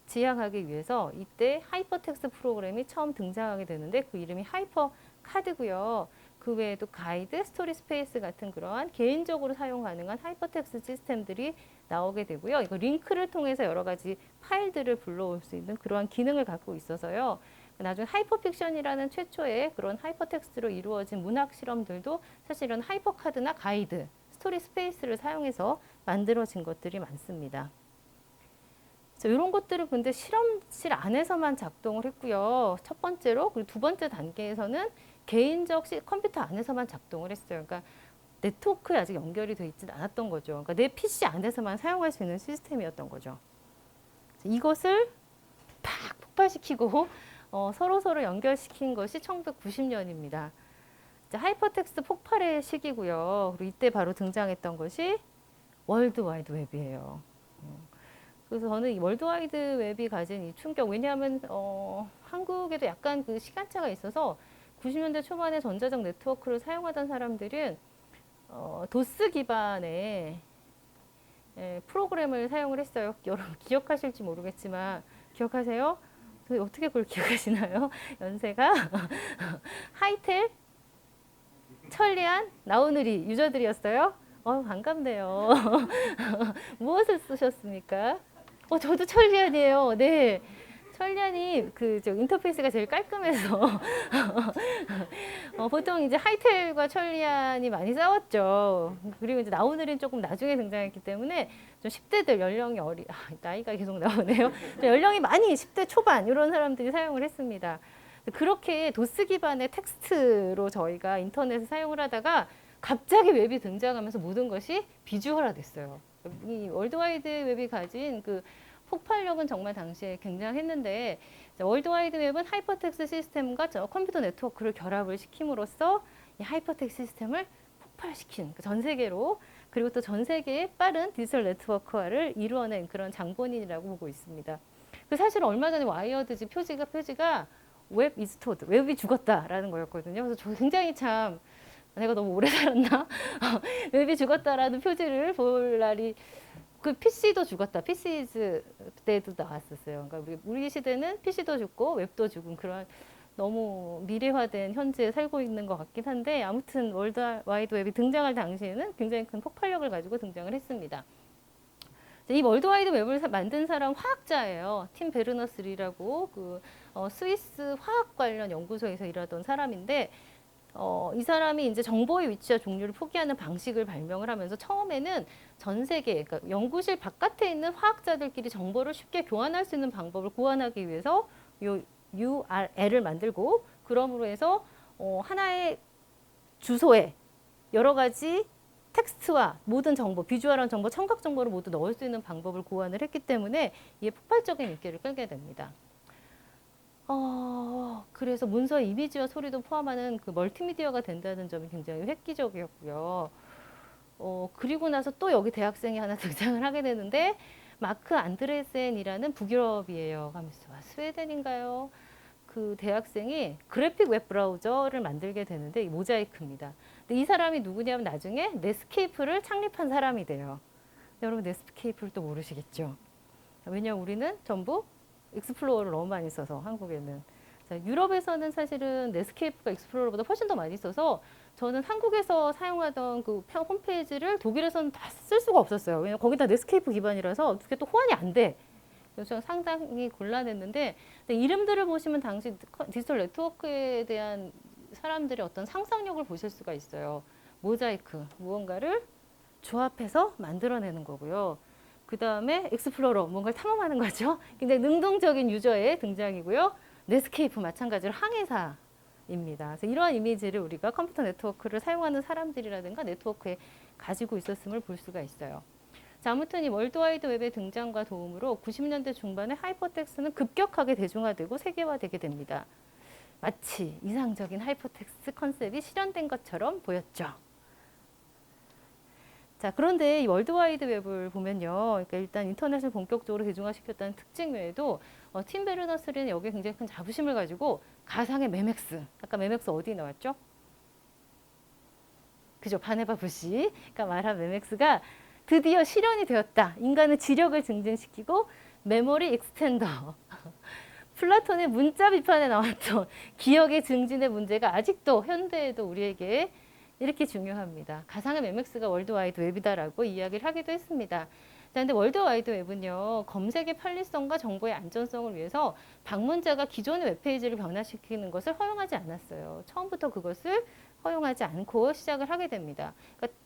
지향하기 위해서 이때 하이퍼텍스트 프로그램이 처음 등장하게 되는데 그 이름이 하이퍼카드고요. 그 외에도 가이드, 스토리 스페이스 같은 그러한 개인적으로 사용 가능한 하이퍼텍스트 시스템들이 나오게 되고요. 이거 링크를 통해서 여러 가지 파일들을 불러올 수 있는 그러한 기능을 갖고 있어서요. 나중에 하이퍼픽션이라는 최초의 그런 하이퍼텍스트로 이루어진 문학 실험들도 사실은 하이퍼카드나 가이드, 스토리 스페이스를 사용해서 만들어진 것들이 많습니다. 이런 것들은 근데 실험실 안에서만 작동을 했고요. 첫 번째로, 그리고 두 번째 단계에서는 개인적 컴퓨터 안에서만 작동을 했어요. 그러니까 네트워크에 아직 연결이 되어 있지 않았던 거죠. 그러니까 내 PC 안에서만 사용할 수 있는 시스템이었던 거죠. 이것을 팍 폭발시키고 서로 연결시킨 것이 1990년입니다. 하이퍼텍스트 폭발의 시기고요. 그리고 이때 바로 등장했던 것이 월드 와이드 웹이에요. 그래서 저는 이 월드 와이드 웹이 가진 이 충격, 왜냐하면 한국에도 약간 그 시간차가 있어서 90년대 초반에 전자적 네트워크를 사용하던 사람들은 도스 기반의 프로그램을 사용을 했어요. 여러분 기억하실지 모르겠지만 기억하세요? 어떻게 그걸 기억하시나요? 연세가 하이텔, 천리안, 나우누리 유저들이었어요. 반갑네요. 무엇을 쓰셨습니까? 저도 천리안이에요. 네. 천리안이 인터페이스가 제일 깔끔해서 보통 이제 하이텔과 천리안이 많이 싸웠죠. 그리고 이제 나우누리는 조금 나중에 등장했기 때문에 좀 10대들 연령이 나이가 계속 나오네요. 연령이 많이 10대 초반 이런 사람들이 사용을 했습니다. 그렇게 도스 기반의 텍스트로 저희가 인터넷을 사용을 하다가 갑자기 웹이 등장하면서 모든 것이 비주얼화 됐어요. 이 월드와이드 웹이 가진 그 폭발력은 정말 당시에 굉장했는데 월드와이드 웹은 하이퍼텍스트 시스템과 컴퓨터 네트워크를 결합을 시킴으로써 이 하이퍼텍스트 시스템을 폭발시킨 전 세계로, 그리고 또 전 세계의 빠른 디지털 네트워크화를 이루어낸 그런 장본인이라고 보고 있습니다. 사실 얼마 전에 와이어드지 표지가 웹 이즈 토드, 웹이 죽었다라는 거였거든요. 그래서 저 굉장히 참 내가 너무 오래 살았나? 웹이 죽었다라는 표지를 볼 날이, 그 PC도 죽었다, PC즈 때도 나왔었어요. 그러니까 우리 시대는 PC도 죽고 웹도 죽은 그런 너무 미래화된 현재에 살고 있는 것 같긴 한데, 아무튼 월드 와이드 웹이 등장할 당시에는 굉장히 큰 폭발력을 가지고 등장을 했습니다. 이 월드 와이드 웹을 만든 사람 화학자예요. 팀 베르너스리라고 스위스 화학 관련 연구소에서 일하던 사람인데, 이 사람이 이제 정보의 위치와 종류를 포기하는 방식을 발명을 하면서 처음에는 전 세계, 그러니까 연구실 바깥에 있는 화학자들끼리 정보를 쉽게 교환할 수 있는 방법을 고안하기 위해서 요 URL을 만들고, 그러므로 해서 하나의 주소에 여러 가지 텍스트와 모든 정보, 비주얼한 정보, 청각 정보를 모두 넣을 수 있는 방법을 고안을 했기 때문에 이에 폭발적인 인기를 끌게 됩니다. 그래서 문서, 이미지와 소리도 포함하는 그 멀티미디어가 된다는 점이 굉장히 획기적이었고요. 그리고 나서 또 여기 대학생이 하나 등장을 하게 되는데, 마크 안드레센이라는 북유럽이에요. 스웨덴인가요? 그 대학생이 그래픽 웹 브라우저를 만들게 되는데, 이 모자이크입니다. 근데 이 사람이 누구냐면 나중에 넷스케이프를 창립한 사람이 돼요. 여러분 넷스케이프를 또 모르시겠죠? 왜냐면 우리는 전부 익스플로러를 너무 많이 써서 한국에는. 유럽에서는 사실은 넷스케이프가 익스플로러보다 훨씬 더 많이 써서 저는 한국에서 사용하던 그 홈페이지를 독일에서는 다 쓸 수가 없었어요. 왜냐면 거기 다 넷스케이프 기반이라서 그게 또 호환이 안 돼. 그래서 상당히 곤란했는데, 이름들을 보시면 당시 디지털 네트워크에 대한 사람들의 어떤 상상력을 보실 수가 있어요. 모자이크, 무언가를 조합해서 만들어내는 거고요. 그 다음에 익스플로러, 뭔가를 탐험하는 거죠. 굉장히 능동적인 유저의 등장이고요. 넷스케이프 마찬가지로 항해사입니다. 그래서 이러한 이미지를 우리가 컴퓨터 네트워크를 사용하는 사람들이라든가 네트워크에 가지고 있었음을 볼 수가 있어요. 자, 아무튼 이 월드와이드 웹의 등장과 도움으로 90년대 중반에 하이퍼텍스트는 급격하게 대중화되고 세계화되게 됩니다. 마치 이상적인 하이퍼텍스트 컨셉이 실현된 것처럼 보였죠. 자, 그런데 이 월드와이드 웹을 보면요. 그러니까 일단 인터넷을 본격적으로 대중화시켰다는 특징 외에도 팀 베르너스리는 여기에 굉장히 큰 자부심을 가지고 가상의 매맥스, 아까 매맥스 어디 나왔죠? 그죠? 바네바 부시가 말한 매맥스가 드디어 실현이 되었다. 인간의 지력을 증진시키고 메모리 익스텐더. 플라톤의 문자 비판에 나왔던 기억의 증진의 문제가 아직도 현대에도 우리에게 이렇게 중요합니다. 가상의 매맥스가 월드와이드 웹이다라고 이야기를 하기도 했습니다. 그런데 월드와이드 웹은요, 검색의 편리성과 정보의 안전성을 위해서 방문자가 기존의 웹페이지를 변화시키는 것을 허용하지 않았어요. 처음부터 그것을 허용하지 않고 시작을 하게 됩니다. 그러니까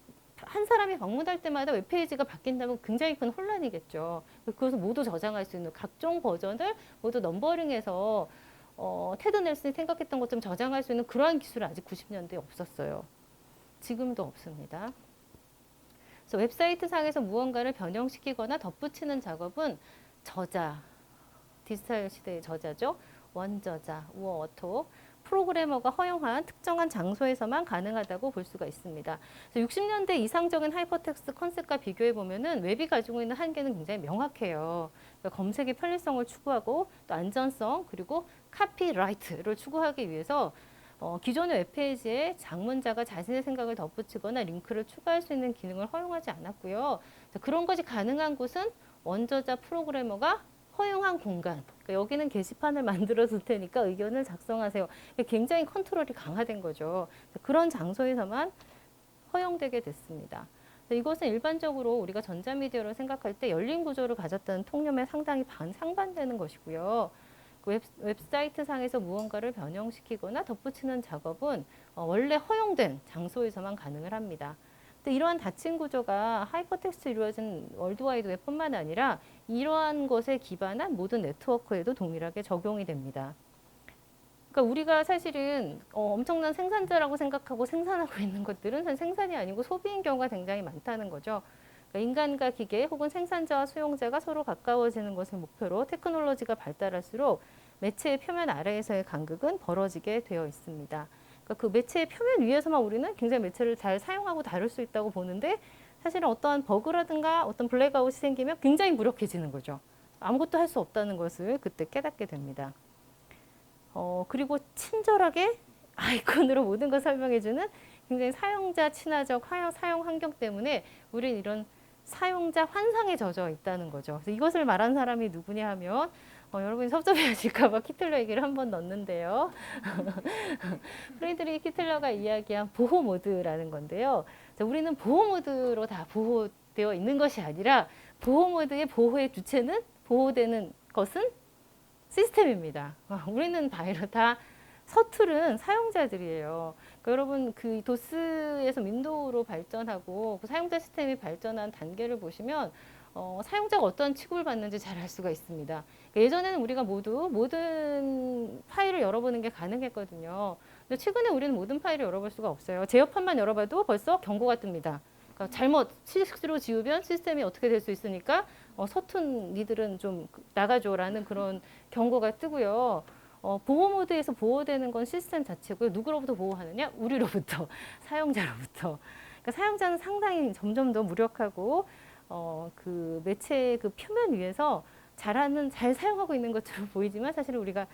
한 사람이 방문할 때마다 웹페이지가 바뀐다면 굉장히 큰 혼란이겠죠. 그것을 모두 저장할 수 있는 각종 버전을 모두 넘버링해서 테드 넬슨이 생각했던 것처럼 저장할 수 있는 그러한 기술은 아직 90년대에 없었어요. 지금도 없습니다. 그래서 웹사이트 상에서 무언가를 변형시키거나 덧붙이는 작업은 저자, 디지털 시대의 저자죠. 원저자, 우어어토, 프로그래머가 허용한 특정한 장소에서만 가능하다고 볼 수가 있습니다. 60년대 이상적인 하이퍼텍스트 컨셉과 비교해 보면은 웹이 가지고 있는 한계는 굉장히 명확해요. 그러니까 검색의 편리성을 추구하고 또 안전성 그리고 카피라이트를 추구하기 위해서 기존의 웹페이지에 장문자가 자신의 생각을 덧붙이거나 링크를 추가할 수 있는 기능을 허용하지 않았고요. 그런 것이 가능한 곳은 원저자 프로그래머가 허용한 공간. 그러니까 여기는 게시판을 만들어 둘 테니까 의견을 작성하세요. 굉장히 컨트롤이 강화된 거죠. 그런 장소에서만 허용되게 됐습니다. 이것은 일반적으로 우리가 전자미디어를 생각할 때 열린 구조를 가졌다는 통념에 상당히 상반되는 것이고요. 웹사이트 상에서 무언가를 변형시키거나 덧붙이는 작업은 원래 허용된 장소에서만 가능을 합니다. 근데 이러한 닫힌 구조가 하이퍼텍스트 이루어진 월드와이드 웹뿐만 아니라 이러한 것에 기반한 모든 네트워크에도 동일하게 적용이 됩니다. 그러니까 우리가 사실은 엄청난 생산자라고 생각하고 생산하고 있는 것들은 사실 생산이 아니고 소비인 경우가 굉장히 많다는 거죠. 그러니까 인간과 기계 혹은 생산자와 수용자가 서로 가까워지는 것을 목표로 테크놀로지가 발달할수록 매체의 표면 아래에서의 간극은 벌어지게 되어 있습니다. 그러니까 그 매체의 표면 위에서만 우리는 굉장히 매체를 잘 사용하고 다룰 수 있다고 보는데 사실은 어떠한 버그라든가 어떤 블랙아웃이 생기면 굉장히 무력해지는 거죠. 아무것도 할 수 없다는 것을 그때 깨닫게 됩니다. 그리고 친절하게 아이콘으로 모든 걸 설명해주는 굉장히 사용자 친화적 사용 환경 때문에 우리는 이런 사용자 환상에 젖어 있다는 거죠. 그래서 이것을 말한 사람이 누구냐 하면 여러분이 섭섭해하실까봐 키틀러 얘기를 한번 넣었는데요. 프레드리히 키틀러가 이야기한 보호 모드라는 건데요. 우리는 보호 모드로 다 보호되어 있는 것이 아니라 보호 모드의 보호의 주체는 보호되는 것은 시스템입니다. 우리는 다 서투른 사용자들이에요. 그러니까 여러분 그 도스에서 윈도우로 발전하고 그 사용자 시스템이 발전한 단계를 보시면 사용자가 어떤 취급을 받는지 잘 알 수가 있습니다. 그러니까 예전에는 우리가 모두 모든 파일을 열어보는 게 가능했거든요. 근데 최근에 우리는 모든 파일을 열어볼 수가 없어요. 제어판만 열어봐도 벌써 경고가 뜹니다. 그러니까 잘못 실수로 지우면 시스템이 어떻게 될 수 있으니까 서툰 니들은 좀 나가줘라는 그런 경고가 뜨고요. 보호 모드에서 보호되는 건 시스템 자체고요. 누구로부터 보호하느냐? 우리로부터, 사용자로부터. 그러니까 사용자는 상당히 점점 더 무력하고 그 매체의 그 표면 위에서 잘 사용하고 있는 것처럼 보이지만 사실 우리가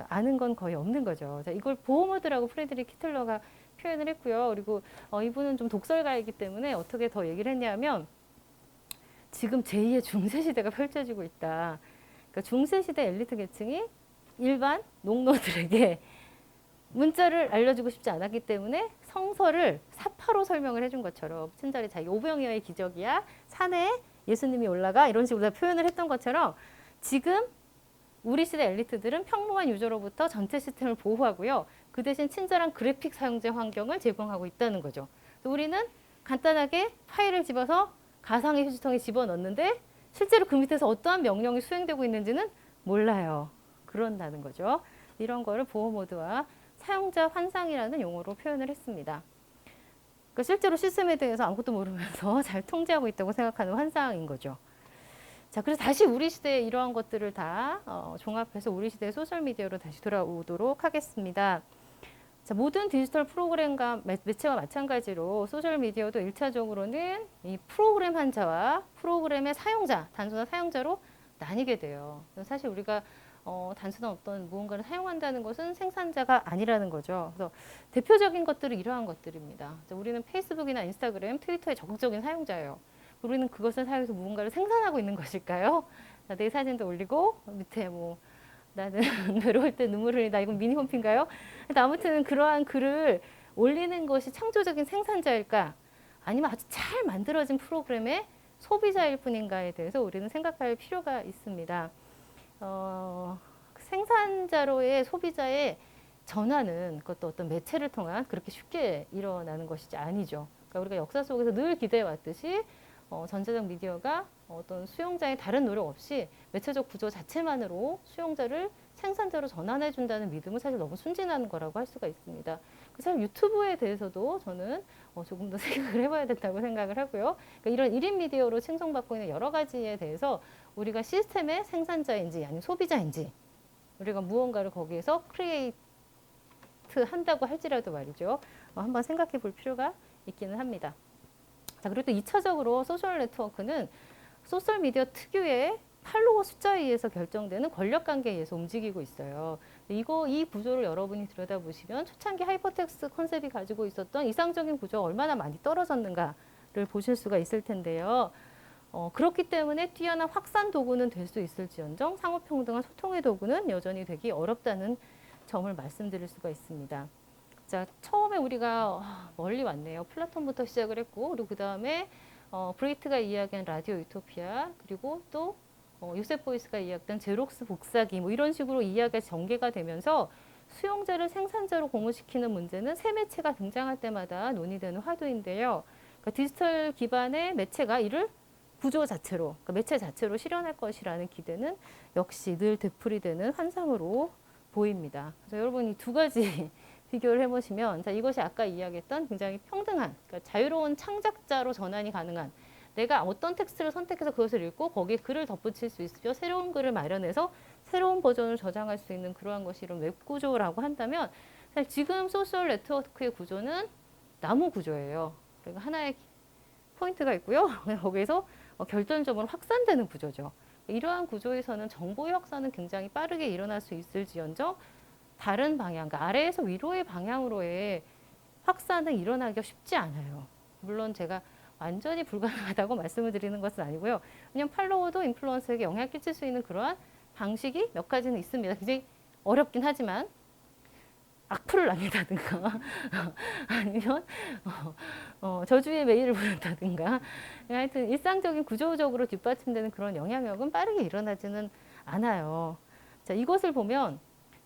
아는 건 거의 없는 거죠. 자, 이걸 보호 모드라고 프레드릭 키틀러가 표현을 했고요. 그리고 이분은 좀 독설가이기 때문에 어떻게 더 얘기를 했냐면 지금 제2의 중세시대가 펼쳐지고 있다. 그러니까 중세시대 엘리트 계층이 일반 농노들에게 문자를 알려주고 싶지 않았기 때문에 성서를 사파로 설명을 해준 것처럼 친절히 자기 오병이어의 기적이야 산에 예수님이 올라가 이런 식으로 표현을 했던 것처럼 지금 우리 시대 엘리트들은 평범한 유저로부터 전체 시스템을 보호하고요. 그 대신 친절한 그래픽 사용자 환경을 제공하고 있다는 거죠. 우리는 간단하게 파일을 집어서 가상의 휴지통에 집어넣는데 실제로 그 밑에서 어떠한 명령이 수행되고 있는지는 몰라요. 그런다는 거죠. 이런 거를 보호 모드와 사용자 환상이라는 용어로 표현을 했습니다. 그러니까 실제로 시스템에 대해서 아무것도 모르면서 잘 통제하고 있다고 생각하는 환상인 거죠. 자, 그래서 다시 우리 시대에 이러한 것들을 다 종합해서 우리 시대의 소셜미디어로 다시 돌아오도록 하겠습니다. 자, 모든 디지털 프로그램과 매체와 마찬가지로 소셜미디어도 1차적으로는 이 프로그램 환자와 프로그램의 사용자, 단순한 사용자로 나뉘게 돼요. 사실 우리가 단순한 어떤 무언가를 사용한다는 것은 생산자가 아니라는 거죠. 그래서 대표적인 것들은 이러한 것들입니다. 우리는 페이스북이나 인스타그램, 트위터의 적극적인 사용자예요. 우리는 그것을 사용해서 무언가를 생산하고 있는 것일까요? 내 사진도 올리고 밑에 뭐 나는 외로울 때 눈물 흘리다 이건 미니 홈피인가요? 아무튼 그러한 글을 올리는 것이 창조적인 생산자일까? 아니면 아주 잘 만들어진 프로그램의 소비자일 뿐인가에 대해서 우리는 생각할 필요가 있습니다. 생산자로의 소비자의 전환은 그것도 어떤 매체를 통한 그렇게 쉽게 일어나는 것이지 아니죠. 그러니까 우리가 역사 속에서 늘 기대해 왔듯이 전자적 미디어가 어떤 수용자의 다른 노력 없이 매체적 구조 자체만으로 수용자를 생산자로 전환해 준다는 믿음은 사실 너무 순진한 거라고 할 수가 있습니다. 사실 유튜브에 대해서도 저는 조금 더 생각을 해봐야 된다고 생각을 하고요. 그러니까 이런 1인 미디어로 칭송받고 있는 여러 가지에 대해서 우리가 시스템의 생산자인지 아니면 소비자인지 우리가 무언가를 거기에서 크리에이트 한다고 할지라도 말이죠. 한번 생각해 볼 필요가 있기는 합니다. 자, 그리고 또 2차적으로 소셜 네트워크는 소셜미디어 특유의 팔로워 숫자에 의해서 결정되는 권력관계에 의해서 움직이고 있어요. 이 구조를 여러분이 들여다보시면 초창기 하이퍼텍스트 컨셉이 가지고 있었던 이상적인 구조가 얼마나 많이 떨어졌는가를 보실 수가 있을 텐데요. 그렇기 때문에 뛰어난 확산 도구는 될 수 있을지언정 상호평등한 소통의 도구는 여전히 되기 어렵다는 점을 말씀드릴 수가 있습니다. 자, 처음에 우리가 멀리 왔네요. 플라톤부터 시작을 했고, 그리고 그 다음에 브레이트가 이야기한 라디오 유토피아, 그리고 또 요셉 보이스가 이야기했던 제록스 복사기, 뭐 이런 식으로 이야기가 전개가 되면서 수용자를 생산자로 공유시키는 문제는 새 매체가 등장할 때마다 논의되는 화두인데요. 그러니까 디지털 기반의 매체가 이를 구조 자체로, 그러니까 매체 자체로 실현할 것이라는 기대는 역시 늘 되풀이되는 환상으로 보입니다. 그래서 여러분 이 두 가지 비교를 해보시면, 자, 이것이 아까 이야기했던 굉장히 평등한, 그러니까 자유로운 창작자로 전환이 가능한, 내가 어떤 텍스트를 선택해서 그것을 읽고 거기에 글을 덧붙일 수 있으며 새로운 글을 마련해서 새로운 버전을 저장할 수 있는 그러한 것이 이런 웹 구조라고 한다면, 사실 지금 소셜 네트워크의 구조는 나무 구조예요. 그러니까 하나의 포인트가 있고요. 거기에서 결정적으로 확산되는 구조죠. 이러한 구조에서는 정보의 확산은 굉장히 빠르게 일어날 수 있을지언정 다른 방향, 그러니까 아래에서 위로의 방향으로의 확산은 일어나기가 쉽지 않아요. 물론 제가 완전히 불가능하다고 말씀을 드리는 것은 아니고요. 그냥 팔로워도 인플루언서에게 영향을 끼칠 수 있는 그러한 방식이 몇 가지는 있습니다. 굉장히 어렵긴 하지만 악플을 남긴다든가 아니면 저주의 메일을 보낸다든가 하여튼 일상적인 구조적으로 뒷받침되는 그런 영향력은 빠르게 일어나지는 않아요. 자, 이것을 보면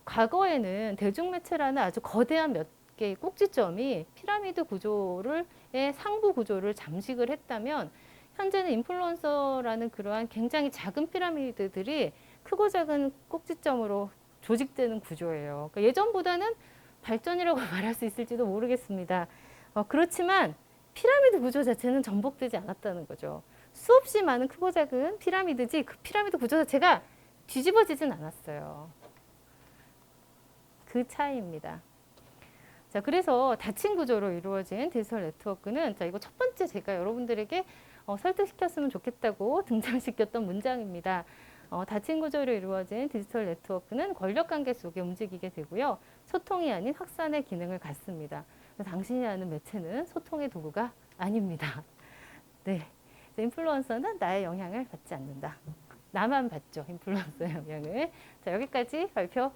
과거에는 대중매체라는 아주 거대한 몇 개의 꼭지점이 피라미드 구조의 상부 구조를 잠식을 했다면 현재는 인플루언서라는 그러한 굉장히 작은 피라미드들이 크고 작은 꼭지점으로 조직되는 구조예요. 그러니까 예전보다는 발전이라고 말할 수 있을지도 모르겠습니다. 그렇지만 피라미드 구조 자체는 전복되지 않았다는 거죠. 수없이 많은 크고 작은 피라미드지 그 피라미드 구조 자체가 뒤집어지진 않았어요. 그 차이입니다. 자, 그래서 닫힌 구조로 이루어진 디지털 네트워크는, 자, 이거 첫 번째 제가 여러분들에게 설득시켰으면 좋겠다고 등장시켰던 문장입니다. 닫힌 구조로 이루어진 디지털 네트워크는 권력관계 속에 움직이게 되고요. 소통이 아닌 확산의 기능을 갖습니다. 당신이 아는 매체는 소통의 도구가 아닙니다. 네, 인플루언서는 나의 영향을 받지 않는다. 나만 받죠, 인플루언서의 영향을. 자, 여기까지 발표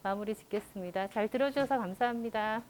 마무리 짓겠습니다. 잘 들어주셔서 감사합니다.